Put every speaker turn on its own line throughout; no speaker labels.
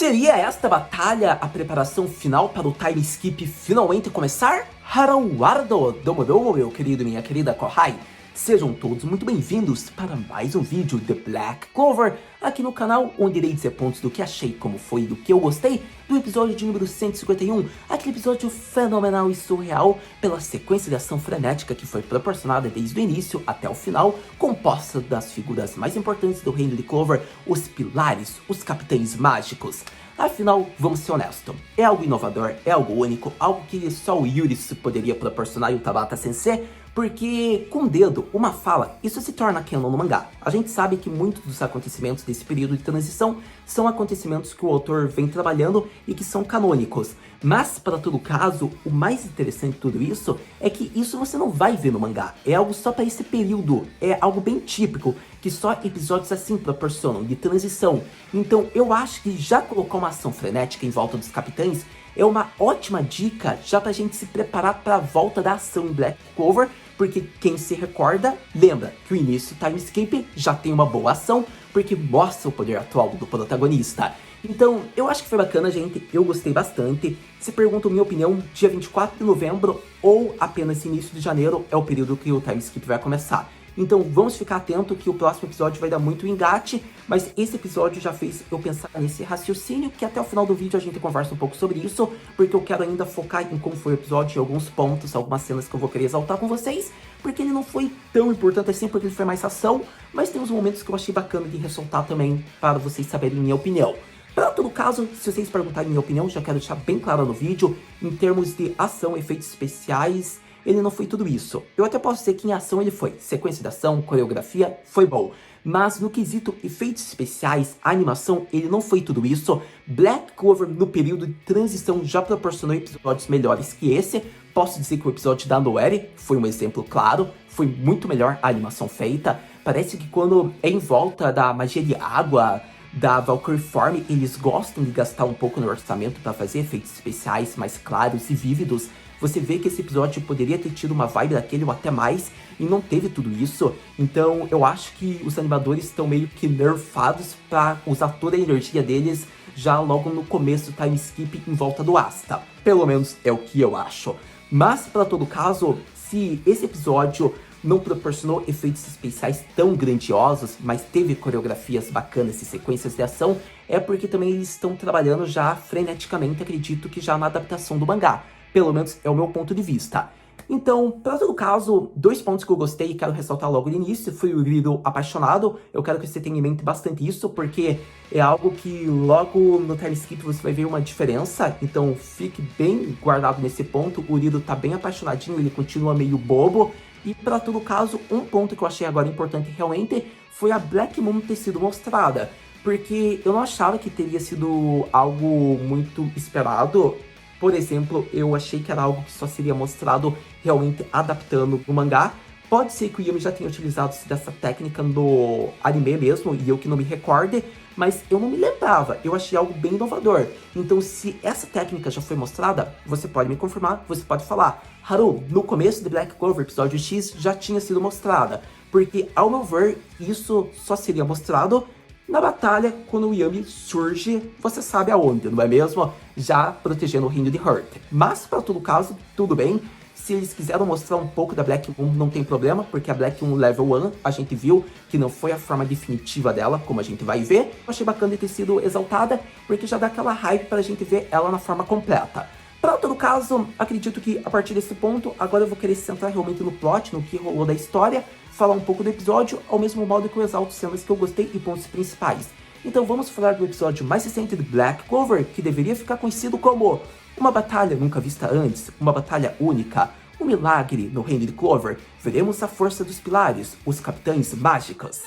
Seria esta batalha a preparação final para o time skip finalmente começar? Haruardo, domo, meu querido e minha querida Kohai. Sejam todos muito bem-vindos para mais um vídeo de Black Clover aqui no canal, onde irei dizer pontos do que achei, como foi, do que eu gostei do episódio de número 151, aquele episódio fenomenal e surreal pela sequência de ação frenética que foi proporcionada desde o início até o final, composta das figuras mais importantes do reino de Clover, os pilares, os capitães mágicos. Afinal, vamos ser honestos, é algo inovador, é algo único, algo que só o Yuri poderia proporcionar e o Tabata Sensei, porque com um dedo, uma fala, isso se torna canon no mangá. A gente sabe que muitos dos acontecimentos desse período de transição são acontecimentos que o autor vem trabalhando e que são canônicos. Mas, para todo caso, o mais interessante de tudo isso é que isso você não vai ver no mangá. É algo só para esse período, é algo bem típico, que só episódios assim proporcionam, de transição. Então eu acho que já colocar uma ação frenética em volta dos capitães é uma ótima dica já pra gente se preparar para a volta da ação em Black Clover, porque quem se recorda, lembra que o início do time skip já tem uma boa ação, porque mostra o poder atual do protagonista. Então, eu acho que foi bacana, gente, eu gostei bastante. Se perguntam minha opinião, dia 24 de novembro ou apenas início de janeiro é o período que o time skip vai começar. Então vamos ficar atento que o próximo episódio vai dar muito engate, mas esse episódio já fez eu pensar nesse raciocínio, que até o final do vídeo a gente conversa um pouco sobre isso, porque eu quero ainda focar em como foi o episódio, em alguns pontos, algumas cenas que eu vou querer exaltar com vocês, porque ele não foi tão importante assim, porque ele foi mais ação, mas tem uns momentos que eu achei bacana de ressaltar também, para vocês saberem minha opinião. Para todo caso, se vocês perguntarem minha opinião, já quero deixar bem claro no vídeo, em termos de ação, efeitos especiais, ele não foi tudo isso. Eu até posso dizer que em ação ele foi. Sequência de ação, coreografia, foi bom. Mas no quesito efeitos especiais, a animação, ele não foi tudo isso. Black Clover, no período de transição, já proporcionou episódios melhores que esse. Posso dizer que o episódio da Noelle foi um exemplo claro. Foi muito melhor a animação feita. Parece que quando é em volta da magia de água, da Valkyrie Form, eles gostam de gastar um pouco no orçamento para fazer efeitos especiais mais claros e vívidos. Você vê que esse episódio poderia ter tido uma vibe daquele ou até mais, e não teve tudo isso. Então eu acho que os animadores estão meio que nerfados para usar toda a energia deles já logo no começo do time skip em volta do Asta. Pelo menos é o que eu acho. Mas para todo caso, se esse episódio não proporcionou efeitos especiais tão grandiosos, mas teve coreografias bacanas e sequências de ação, é porque também eles estão trabalhando já freneticamente, acredito que já na adaptação do mangá. Pelo menos é o meu ponto de vista. Então, para todo caso, dois pontos que eu gostei e quero ressaltar logo no início foi o Yuri apaixonado. Eu quero que você tenha em mente bastante isso, porque é algo que logo no time skip você vai ver uma diferença. Então, fique bem guardado nesse ponto. O Yuri tá bem apaixonadinho, ele continua meio bobo. E para todo caso, um ponto que eu achei agora importante realmente foi a Black Moon ter sido mostrada. Porque eu não achava que teria sido algo muito esperado. Por exemplo, eu achei que era algo que só seria mostrado realmente adaptando o mangá. Pode ser que o Yami já tenha utilizado dessa técnica no anime mesmo, e eu que não me recorde, mas eu não me lembrava, eu achei algo bem inovador. Então se essa técnica já foi mostrada, você pode me confirmar, você pode falar: Haru, no começo de Black Clover, episódio X, já tinha sido mostrada. Porque, ao meu ver, isso só seria mostrado na batalha, quando o Yami surge, você sabe aonde, não é mesmo? Já protegendo o reino de Hurt. Mas, para todo caso, tudo bem. Se eles quiseram mostrar um pouco da Black Moon, não tem problema, porque a Black Moon Level 1, a gente viu que não foi a forma definitiva dela, como a gente vai ver. Eu achei bacana de ter sido exaltada, porque já dá aquela hype pra gente ver ela na forma completa. Para todo caso, acredito que a partir desse ponto, agora eu vou querer se centrar realmente no plot, no que rolou da história, falar um pouco do episódio, ao mesmo modo que eu exalto cenas que eu gostei e pontos principais. Então vamos falar do episódio mais recente de Black Clover, que deveria ficar conhecido como uma batalha nunca vista antes, uma batalha única, um milagre no reino de Clover. Veremos a força dos pilares, os capitães mágicos.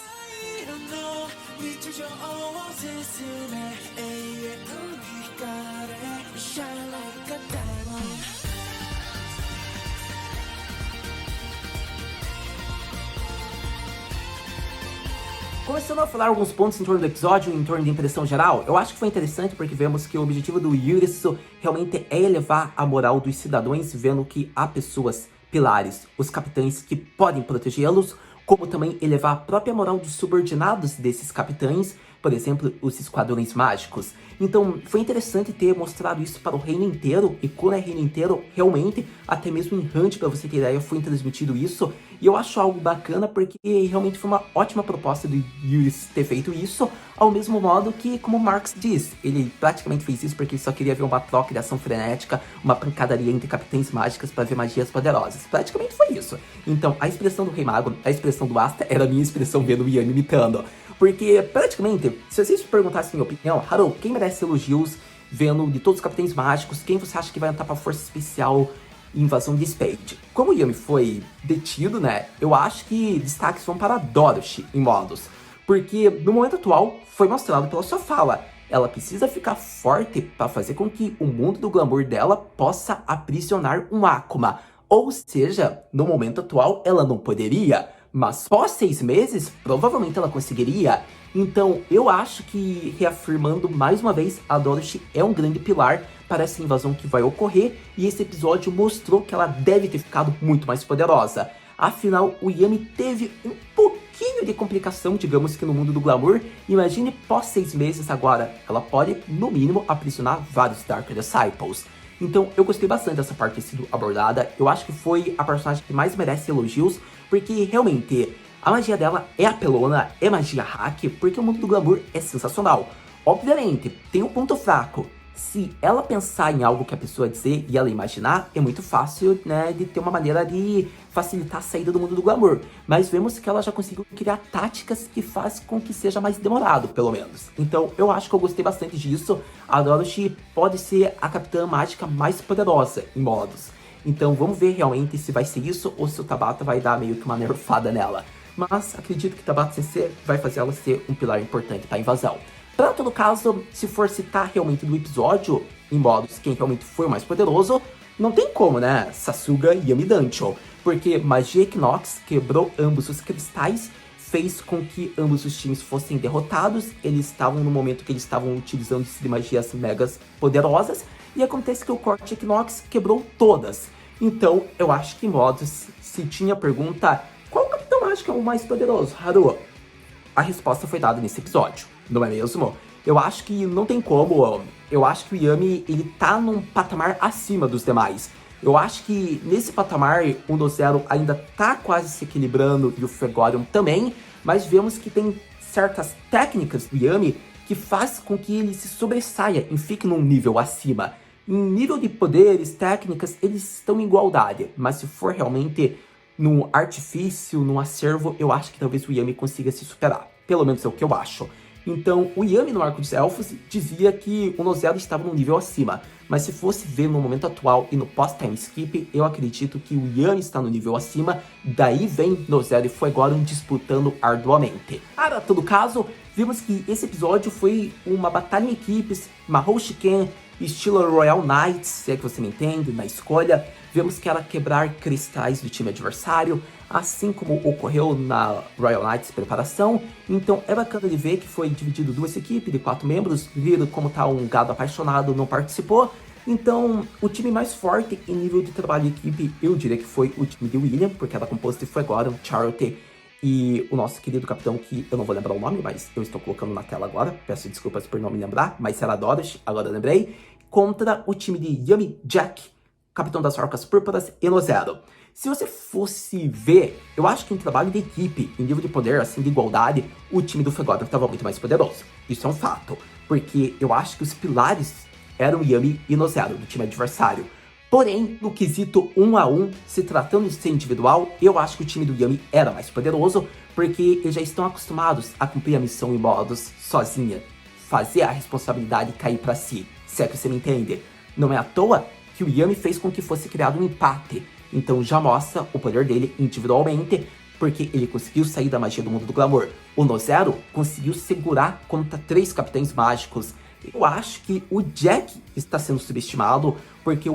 Começando a falar alguns pontos em torno do episódio, em torno da impressão geral, eu acho que foi interessante porque vemos que o objetivo do Yurisu realmente é elevar a moral dos cidadãos, vendo que há pessoas pilares, os capitães que podem protegê-los, como também elevar a própria moral dos subordinados desses capitães, por exemplo, os esquadrões mágicos. Então, foi interessante ter mostrado isso para o reino inteiro, e quando é reino inteiro, realmente, até mesmo em Hunt, para você ter ideia, foi transmitido isso, e eu acho algo bacana porque realmente foi uma ótima proposta do Yuris ter feito isso, ao mesmo modo que, como o Marx diz, ele praticamente fez isso porque ele só queria ver uma troca de ação frenética, uma pancadaria entre capitães mágicas para ver magias poderosas. Praticamente foi isso. Então, a expressão do Rei Mago, a expressão do Asta, era a minha expressão vendo o Yami imitando. Porque, praticamente, se vocês me perguntassem minha opinião, Haru, quem merece elogios vendo de todos os capitães mágicos, quem você acha que vai entrar pra força especial e invasão de Spade? Como o Yami foi detido, né, eu acho que destaques vão para Dorothy em modos. Porque, no momento atual, foi mostrado pela sua fala. Ela precisa ficar forte para fazer com que o mundo do glamour dela possa aprisionar um Akuma. Ou seja, no momento atual, ela não poderia, mas após 6 meses, provavelmente ela conseguiria. Então, eu acho que, reafirmando mais uma vez, a Dorothy é um grande pilar para essa invasão que vai ocorrer, e esse episódio mostrou que ela deve ter ficado muito mais poderosa. Afinal, o Yami teve um pouquinho de complicação, digamos que no mundo do glamour. Imagine pós 6 meses agora, ela pode, no mínimo, aprisionar vários Dark Disciples. Então, eu gostei bastante dessa parte ter sido abordada. Eu acho que foi a personagem que mais merece elogios, porque realmente a magia dela é apelona, é magia hack, porque o mundo do glamour é sensacional. Obviamente, tem um ponto fraco. Se ela pensar em algo que a pessoa dizer e ela imaginar, é muito fácil, né, de ter uma maneira de facilitar a saída do mundo do glamour. Mas vemos que ela já conseguiu criar táticas que faz com que seja mais demorado, pelo menos. Então, eu acho que eu gostei bastante disso. A Dorothy pode ser a capitã mágica mais poderosa em modos. Então, vamos ver realmente se vai ser isso ou se o Tabata vai dar meio que uma nerfada nela. Mas acredito que Tabata CC vai fazer ela ser um pilar importante para a invasão. Para todo caso, se for citar realmente do episódio, em modos quem realmente foi o mais poderoso, não tem como, né? Sasuga e Yami Dancho. Porque Magia Equinox quebrou ambos os cristais, fez com que ambos os times fossem derrotados. Eles estavam no momento que eles estavam utilizando de magias megas poderosas. E acontece que o corte Equinox quebrou todas. Então, eu acho que em modos, se tinha pergunta, qual capitão mágico é o mais poderoso, Haru? A resposta foi dada nesse episódio, não é mesmo? Eu acho que não tem como, eu acho que o Yami, ele tá num patamar acima dos demais. Eu acho que nesse patamar, o 1-0 ainda tá quase se equilibrando e o Fregorion também, mas vemos que tem certas técnicas do Yami que faz com que ele se sobressaia e fique num nível acima. Em nível de poderes, técnicas, eles estão em igualdade, mas se for realmente no artifício, no acervo, eu acho que talvez o Yami consiga se superar. Pelo menos é o que eu acho. Então, o Yami no Arco dos Elfos dizia que o 1-0 estava num nível acima. Mas se fosse ver no momento atual e no pós-time skip, eu acredito que o Yami está no nível acima. Daí vem 1-0 e Fuegoleon disputando arduamente. Para todo caso, vimos que esse episódio foi uma batalha em equipes, Mahou Shiken, estilo Royal Knights, se é que você me entende, na escolha. Vemos que era quebrar cristais do time adversário, assim como ocorreu na Royal Knights preparação. Então é bacana de ver que foi dividido duas equipes de 4 membros, viram como tá um gado apaixonado, não participou. Então o time mais forte em nível de trabalho de equipe, eu diria que foi o time de William, porque era composto de Fuegoleon, Charity e o nosso querido capitão, que eu não vou lembrar o nome, mas eu estou colocando na tela agora, peço desculpas por não me lembrar, mas era Dorothy, agora eu lembrei, contra o time de Yami, Jack, capitão das Orcas Púrpuras e 1-0. Se você fosse ver, eu acho que em trabalho de equipe, em nível de poder, assim, de igualdade, o time do Fuegoleon estava muito mais poderoso. Isso é um fato, porque eu acho que os pilares eram Yami e 1-0 do time adversário. Porém, no quesito 1 a 1, se tratando de ser individual, eu acho que o time do Yami era mais poderoso, porque eles já estão acostumados a cumprir a missão em modos sozinha, fazer a responsabilidade cair para si, se é que você me entende. Não é à toa que o Yami fez com que fosse criado um empate, então já mostra o poder dele individualmente, porque ele conseguiu sair da magia do mundo do glamour. O 1-0 conseguiu segurar contra 3 capitães mágicos. Eu acho que o Jack está sendo subestimado, porque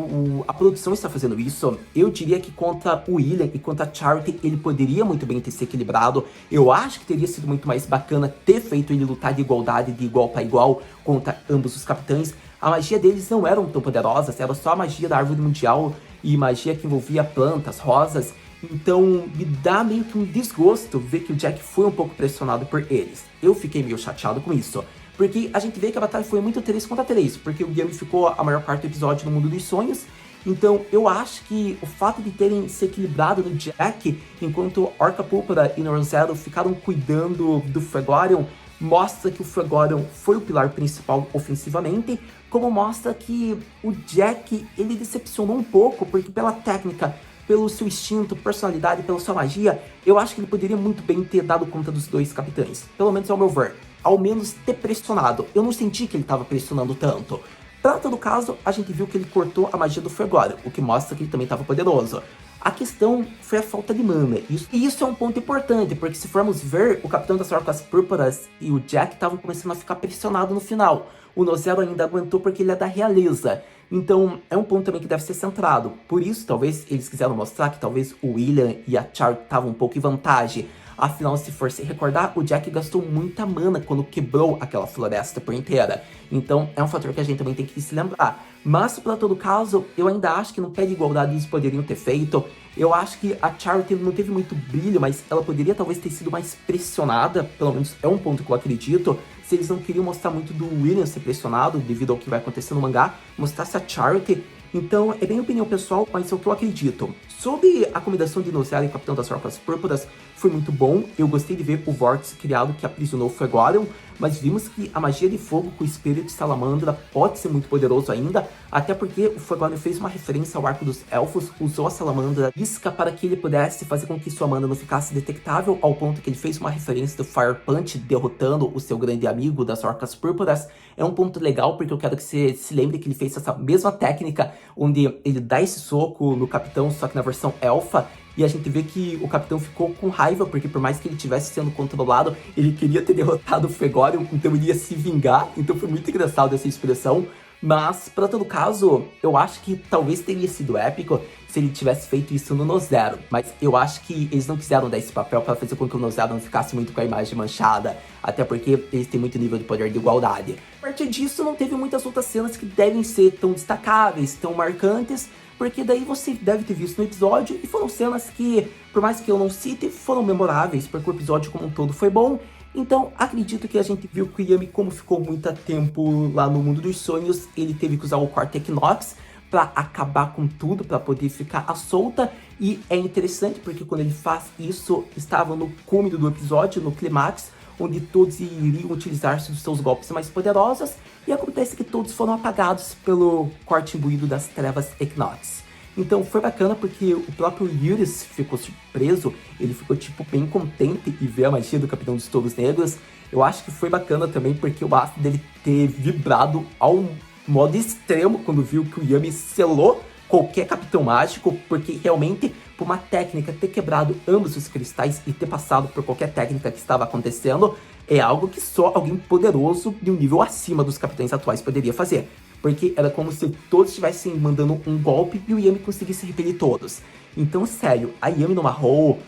a produção está fazendo isso. Eu diria que contra o William e contra a Charity ele poderia muito bem ter se equilibrado. Eu acho que teria sido muito mais bacana ter feito ele lutar de igualdade, de igual para igual, contra ambos os capitães. A magia deles não eram tão poderosas, era só a magia da árvore mundial e magia que envolvia plantas, rosas. Então me dá meio que um desgosto ver que o Jack foi um pouco pressionado por eles. Eu fiquei meio chateado com isso. Porque a gente vê que a batalha foi muito 3 contra 3, porque o Yami ficou a maior parte do episódio no mundo dos sonhos. Então eu acho que o fato de terem se equilibrado no Jack, enquanto Orca Púrpura e Neuron Zero ficaram cuidando do Fregorion, mostra que o Fregorion foi o pilar principal ofensivamente, como mostra que o Jack, ele decepcionou um pouco, porque pela técnica, pelo seu instinto, personalidade, pela sua magia, eu acho que ele poderia muito bem ter dado conta dos dois capitães, pelo menos ao meu ver. Ao menos ter pressionado. Eu não senti que ele estava pressionando tanto. Para todo caso, a gente viu que ele cortou a magia do Fregorion, o que mostra que ele também estava poderoso. A questão foi a falta de mana. E isso é um ponto importante, porque se formos ver, o Capitão das Orcas Púrpuras e o Jack estavam começando a ficar pressionados no final. O Nozero ainda aguentou porque ele é da realeza. Então, é um ponto também que deve ser centrado. Por isso, talvez, eles quiseram mostrar que talvez o William e a Char estavam um pouco em vantagem. Afinal, se for se recordar, o Jack gastou muita mana quando quebrou aquela floresta por inteira. Então, é um fator que a gente também tem que se lembrar. Mas, para todo caso, eu ainda acho que no pé de igualdade eles poderiam ter feito. Eu acho que a Charity não teve muito brilho, mas ela poderia talvez ter sido mais pressionada. Pelo menos é um ponto que eu acredito. Se eles não queriam mostrar muito do William ser pressionado, devido ao que vai acontecer no mangá, mostrasse a Charity. Então, é bem opinião pessoal, mas é o que eu acredito. Sobre a combinação de Nozero e Capitão das Orcas Púrpuras, foi muito bom. Eu gostei de ver o Vórtice criado que aprisionou o Fregorion, mas vimos que a magia de fogo com o espírito de Salamandra pode ser muito poderoso ainda, até porque o Fregorion fez uma referência ao arco dos elfos, usou a Salamandra isca para que ele pudesse fazer com que sua mana não ficasse detectável, ao ponto que ele fez uma referência do Fire Punch derrotando o seu grande amigo das Orcas Púrpuras. É um ponto legal, porque eu quero que você se lembre que ele fez essa mesma técnica, onde ele dá esse soco no Capitão, só que na versão elfa, e a gente vê que o Capitão ficou com raiva, porque por mais que ele estivesse sendo controlado, ele queria ter derrotado o Fregorion, então ele ia se vingar. Então foi muito engraçado essa expressão. Mas, para todo caso, eu acho que talvez teria sido épico se ele tivesse feito isso no Nozero. Mas eu acho que eles não quiseram dar esse papel para fazer com que o Nozero não ficasse muito com a imagem manchada. Até porque eles têm muito nível de poder de igualdade. A partir disso, não teve muitas outras cenas que devem ser tão destacáveis, tão marcantes. Porque daí você deve ter visto no episódio, e foram cenas que, por mais que eu não cite, foram memoráveis, porque o episódio como um todo foi bom. Então, acredito que a gente viu que o Yami, como ficou muito tempo lá no mundo dos sonhos, ele teve que usar o Quarto Equinox para acabar com tudo, para poder ficar à solta. E é interessante porque quando ele faz isso, estava no cume do episódio, no clímax, onde todos iriam utilizar-se dos seus golpes mais poderosos, e acontece que todos foram apagados pelo corte imbuído das trevas Equinox. Então foi bacana porque o próprio Yurius ficou surpreso, ele ficou tipo bem contente em ver a magia do Capitão dos Touros Negros. Eu acho que foi bacana também porque o ato dele ter vibrado ao modo extremo quando viu que o Yami selou qualquer Capitão Mágico, porque realmente, por uma técnica ter quebrado ambos os cristais e ter passado por qualquer técnica que estava acontecendo, é algo que só alguém poderoso de um nível acima dos capitães atuais poderia fazer. Porque era como se todos estivessem mandando um golpe e o Yami conseguisse repelir todos. Então, sério, a Yami no Mahou,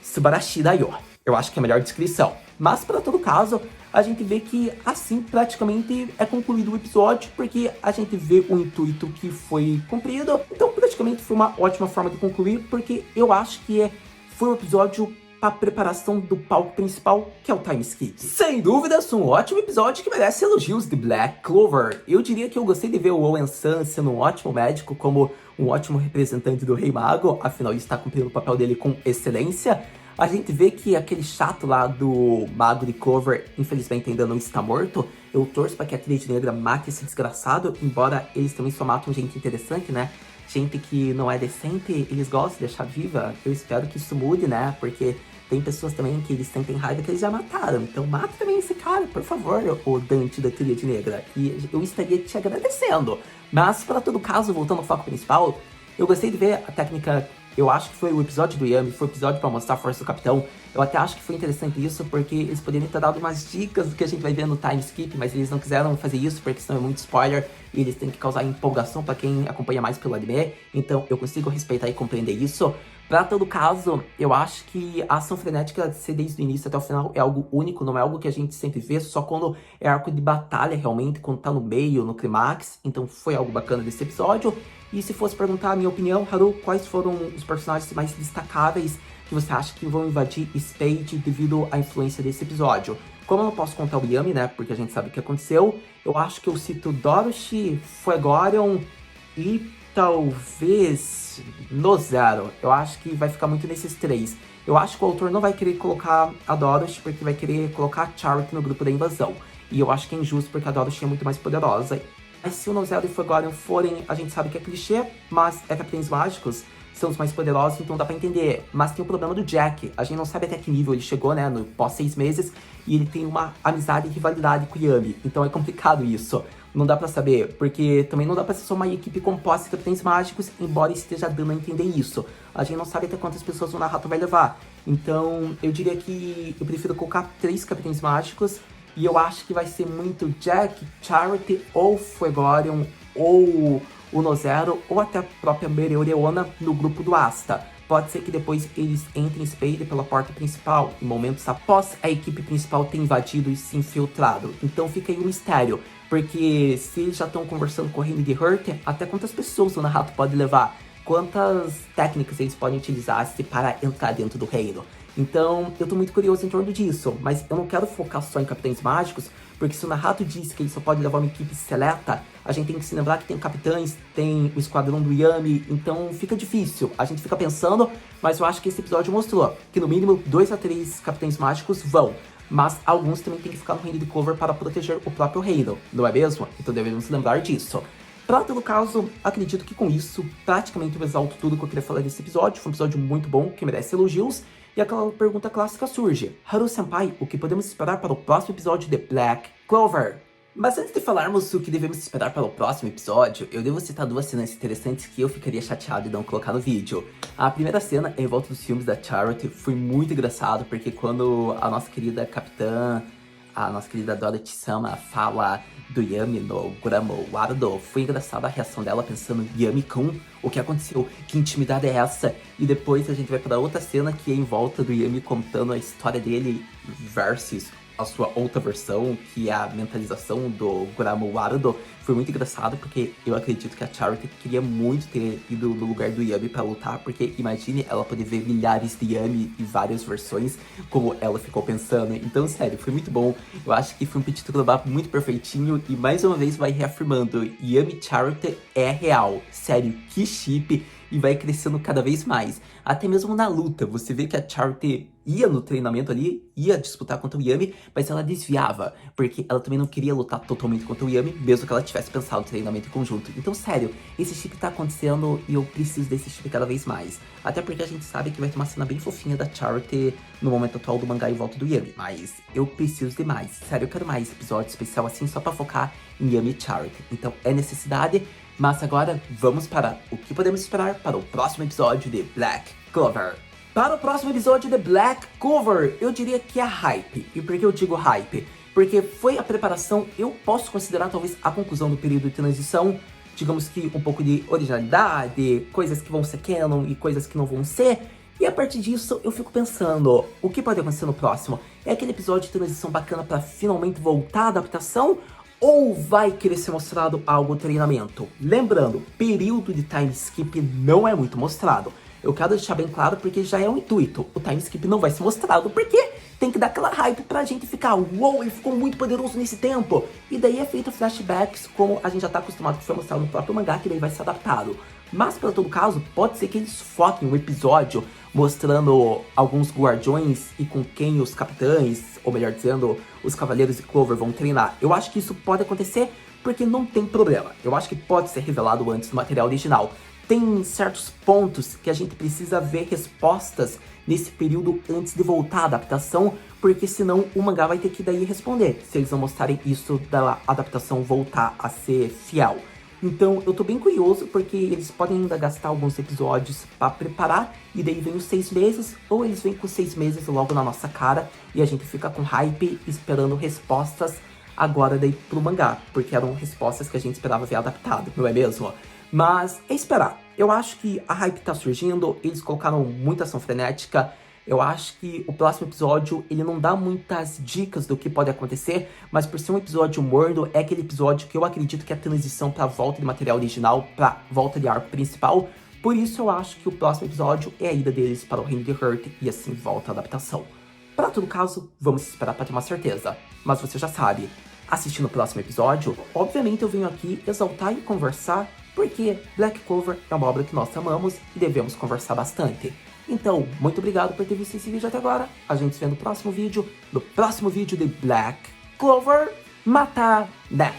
Subarashi Daio. Eu acho que é a melhor descrição. Mas, para todo caso, a gente vê que assim praticamente é concluído o episódio, porque a gente vê o intuito que foi cumprido. Então, praticamente foi uma ótima forma de concluir, porque eu acho que foi um episódio para preparação do palco principal, que é o time skip. Sem dúvidas, um ótimo episódio que merece elogios de Black Clover. Eu diria que eu gostei de ver o Owen Sun sendo um ótimo médico, como um ótimo representante do Rei Mago, afinal ele está cumprindo o papel dele com excelência. A gente vê que aquele chato lá do Mago de Clover, infelizmente ainda não está morto. Eu torço para que a Tríade Negra mate esse desgraçado, embora eles também só matam gente interessante, né? Gente que não é decente, eles gostam de deixar viva. Eu espero que isso mude, né? Porque tem pessoas também que eles sentem raiva que eles já mataram. Então mata também esse cara, por favor, o Dante da Tríade Negra. E eu estaria te agradecendo. Mas, para todo caso, voltando ao foco principal, eu gostei de ver a técnica. Eu acho que foi o episódio do Yami, foi o episódio pra mostrar a força do Capitão. Eu até acho que foi interessante isso, porque eles poderiam ter dado umas dicas do que a gente vai ver no time skip, mas eles não quiseram fazer isso, porque senão é muito spoiler, e eles têm que causar empolgação pra quem acompanha mais pelo anime. Então eu consigo respeitar e compreender isso. Pra todo caso, eu acho que a ação frenética ser desde o início até o final é algo único, não é algo que a gente sempre vê, só quando é arco de batalha realmente, quando tá no meio, no clímax. Então foi algo bacana desse episódio. E se fosse perguntar a minha opinião, Haru, quais foram os personagens mais destacáveis que você acha que vão invadir Spade devido à influência desse episódio? Como eu não posso contar o Yami, né, porque a gente sabe o que aconteceu, eu acho que eu cito Dorothy, Fuegorion e talvez Nozero. Eu acho que vai ficar muito nesses três. Eu acho que o autor não vai querer colocar a Dorothy porque vai querer colocar a Charity no grupo da invasão. E eu acho que é injusto porque a Dorothy é muito mais poderosa. Mas se o Nozero e o Fuegorion forem, a gente sabe que é clichê, mas é capitães mágicos, são os mais poderosos, então dá pra entender. Mas tem o problema do Jack. A gente não sabe até que nível ele chegou, né, no pós 6 meses, e ele tem uma amizade e rivalidade com o Yami. Então é complicado isso. Não dá pra saber, porque também não dá pra ser só uma equipe composta de capitães mágicos, embora esteja dando a entender isso. A gente não sabe até quantas pessoas o Naruto vai levar. Então, eu diria que eu prefiro colocar 3 capitães mágicos, e eu acho que vai ser muito Jack, Charity, ou Fuegorion, ou o Nozero, ou até a própria Mereoreona no grupo do Asta. Pode ser que depois eles entrem em Spade pela porta principal, em momentos após a equipe principal ter invadido e se infiltrado. Então fica aí um mistério, porque se eles já estão conversando com o reino de Hurt, até quantas pessoas o Naruto pode levar? Quantas técnicas eles podem utilizar para entrar dentro do reino? Então, eu tô muito curioso em torno disso, mas eu não quero focar só em capitães mágicos, porque se o Naruto diz que ele só pode levar uma equipe seleta, a gente tem que se lembrar que tem capitães, tem o esquadrão do Yami, então fica difícil. A gente fica pensando, mas eu acho que esse episódio mostrou que no mínimo 2 a 3 capitães mágicos vão, mas alguns também tem que ficar no reino de Clover para proteger o próprio reino, não é mesmo? Então devemos lembrar disso. Pra todo caso, acredito que com isso, praticamente eu exalto tudo que eu queria falar desse episódio. Foi um episódio muito bom, que merece elogios. E aquela pergunta clássica surge: Haru-senpai, o que podemos esperar para o próximo episódio de Black Clover? Mas antes de falarmos o que devemos esperar para o próximo episódio, eu devo citar 2 cenas interessantes que eu ficaria chateado de não colocar no vídeo. A primeira cena é em volta dos filmes da Charity. Foi muito engraçado, porque quando a nossa querida capitã, a nossa querida Dorothy-sama fala do Yami no Guramo Wardo, foi engraçada a reação dela pensando: Yami-kun, o que aconteceu? Que intimidade é essa? E depois a gente vai para outra cena que é em volta do Yami contando a história dele versus a sua outra versão, que é a mentalização do Guramo Wardo. Foi muito engraçado, porque eu acredito que a Charity queria muito ter ido no lugar do Yami pra lutar, porque imagine ela poder ver milhares de Yami e várias versões, como ela ficou pensando. Então, sério, foi muito bom. Eu acho que foi um petito global muito perfeitinho, e mais uma vez vai reafirmando: Yami Charity é real. Sério, que chip! E vai crescendo cada vez mais. Até mesmo na luta, você vê que a Charity ia no treinamento ali, ia disputar contra o Yami, mas ela desviava, porque ela também não queria lutar totalmente contra o Yami, mesmo que ela tivesse pensado no treinamento em conjunto. Então, sério, esse chip tá acontecendo e eu preciso desse chip cada vez mais. Até porque a gente sabe que vai ter uma cena bem fofinha da Charity no momento atual do mangá em volta do Yami, mas eu preciso de mais. Sério, eu quero mais episódio especial assim, só pra focar em Yami e Charity. Então, é necessidade. Mas agora, vamos para o que podemos esperar para o próximo episódio de Black Clover. Para o próximo episódio de Black Clover, eu diria que é hype. E por que eu digo hype? Porque foi a preparação, eu posso considerar talvez a conclusão do período de transição, digamos que um pouco de originalidade, coisas que vão ser canon e coisas que não vão ser. E a partir disso, eu fico pensando, o que pode acontecer no próximo? É aquele episódio de transição bacana para finalmente voltar à adaptação? Ou vai querer ser mostrado algo treinamento? Lembrando, período de time skip não é muito mostrado. Eu quero deixar bem claro porque já é um intuito. O time skip não vai ser mostrado porque tem que dar aquela hype pra gente ficar: uou, ele ficou muito poderoso nesse tempo. E daí é feito flashbacks como a gente já tá acostumado, que foi mostrado no próprio mangá, que daí vai ser adaptado. Mas, para todo caso, pode ser que eles foquem um episódio mostrando alguns guardiões e com quem os capitães, ou melhor dizendo, os cavaleiros de Clover vão treinar. Eu acho que isso pode acontecer porque não tem problema. Eu acho que pode ser revelado antes do material original. Tem certos pontos que a gente precisa ver respostas nesse período antes de voltar à adaptação, porque senão o mangá vai ter que daí responder, se eles não mostrarem isso da adaptação voltar a ser fiel. Então eu tô bem curioso, porque eles podem ainda gastar alguns episódios pra preparar, e daí vem os 6 meses, ou eles vêm com 6 meses logo na nossa cara, e a gente fica com hype, esperando respostas agora daí pro mangá, porque eram respostas que a gente esperava ver adaptado, não é mesmo? Mas é esperar. Eu acho que a hype tá surgindo, eles colocaram muita ação frenética. Eu acho que o próximo episódio, ele não dá muitas dicas do que pode acontecer, mas por ser um episódio morno, é aquele episódio que eu acredito que é a transição pra volta de material original, pra volta de arco principal. Por isso eu acho que o próximo episódio é a ida deles para o Reino de Hurt e assim volta a adaptação. Para todo caso, vamos esperar para ter uma certeza. Mas você já sabe, assistindo o próximo episódio, obviamente eu venho aqui exaltar e conversar, porque Black Clover é uma obra que nós amamos e devemos conversar bastante. Então, muito obrigado por ter visto esse vídeo até agora. A gente se vê no próximo vídeo de Black Clover Mata, né?